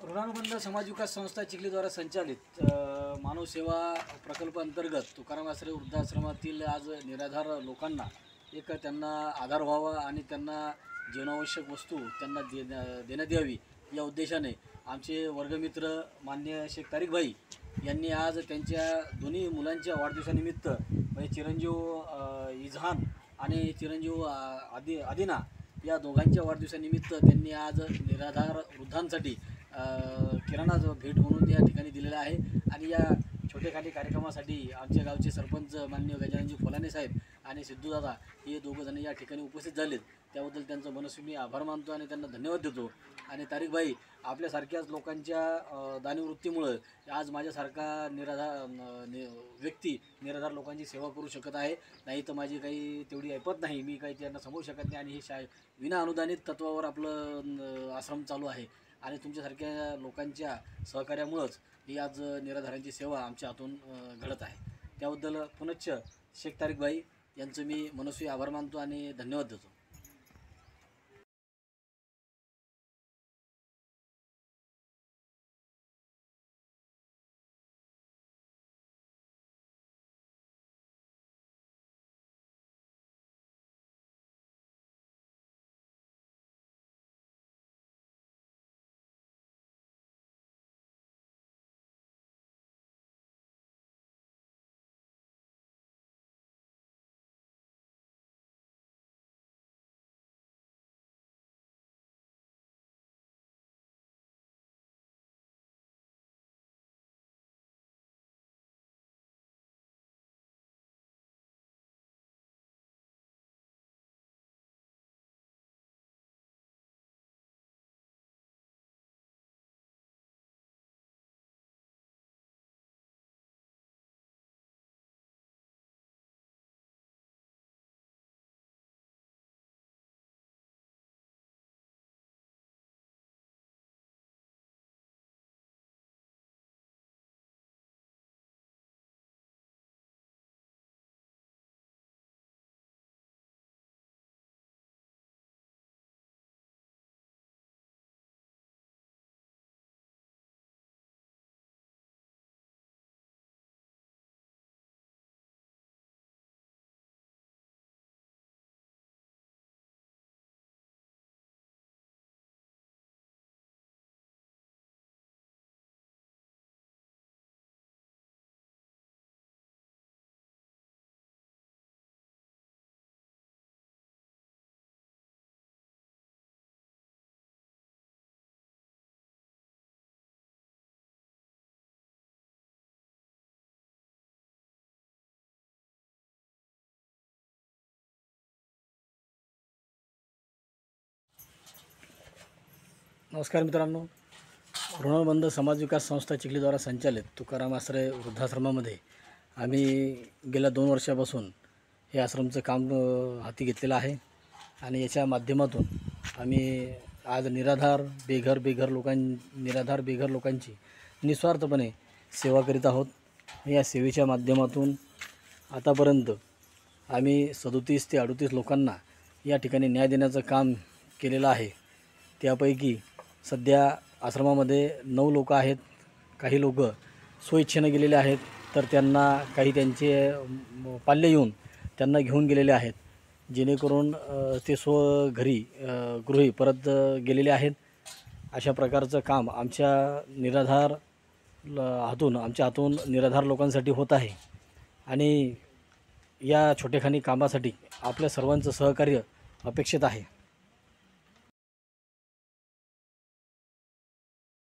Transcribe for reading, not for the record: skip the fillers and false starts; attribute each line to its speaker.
Speaker 1: ऋणानुबंध समाज विकास संस्था चिखलीद्वारा संचालित मानव सेवा प्रकल्प अंतर्गत तुकाराम आसरे वृद्धाश्रमातील आज निराधार लोकांना एक त्यांना आधार व्हावा आणि त्यांना जीवनावश्यक वस्तू त्यांना देण्यात यावी या उद्देशाने आमचे वर्गमित्र मान्य शेख तारिक भाई यांनी आज त्यांच्या दोन्ही मुलांच्या वाढदिवसानिमित्त म्हणजे चिरंजीव इजहान आणि चिरंजीव आदिना या दोघांच्या वाढदिवसानिमित्त त्यांनी आज निराधार वृद्धांसाठी किराणा भेट म्हणून या ठिकाणी दिलेला आहे। आणि या छोटेखाटी कार्यक्रमासाठी आमच्या गावचे सरपंच माननीय गजाननजी फुलाने साहेब आणि सिद्धूदादा हे दोघंजण या ठिकाणी उपस्थित झालेत। त्याबद्दल त्यांचं मनस्वी आभार मानतो आणि त्यांना धन्यवाद देतो। आणि तारिक भाई आपल्यासारख्याच लोकांच्या दानवृत्तीमुळे आज माझ्यासारखा व्यक्ती निराधार लोकांची सेवा करू शकत आहे। नाही तर माझी काही तेवढी ऐपत नाही, मी काही त्यांना समजू शकत नाही आणि हे विना अनुदानित तत्वावर आपलं आश्रम चालू आहे आणि तुमच्यासारख्या लोकांच्या सहकार्यामुळेच ही आज निराधारांची सेवा आमच्या हातून घडत आहे। त्याबद्दल पुनश्च शेख तारिक भाई यांचं मी मनस्वी आभार मानतो आणि धन्यवाद देतो। नमस्कार मित्रांनो, ऋणानुबंध समाज विकास संस्था चिखलीद्वारा संचालित तुकाराम आसरे वृद्धाश्रमामध्ये आम्ही गेल्या 2 वर्षापासून हे आश्रमचं काम हाती घेतलेलं आहे आणि याच्या माध्यमातून आम्ही आज निराधार बेघर लोकांची निस्वार्थपणे सेवा करीत आहोत। या सेवेच्या माध्यमातून आतापर्यंत आम्ही 37 ते 38 लोकांना या ठिकाणी न्याय देण्याचं काम केलेलं आहे। त्यापैकी सध्या आश्रमामध्ये 9 लोक आहेत। काही लोक स्वइच्छेने गेलेले आहेत, तर त्यांना काही त्यांचे पाल्य येऊन त्यांना घेऊन गेलेले आहेत, जेणेकरून ते गृही परत गेलेले आहेत। अशा प्रकारचं काम आमच्या हातून निराधार लोकांसाठी होत आहे आणि या छोटेखानी कामासाठी आपल्या सर्वांचं सहकार्य अपेक्षित आहे।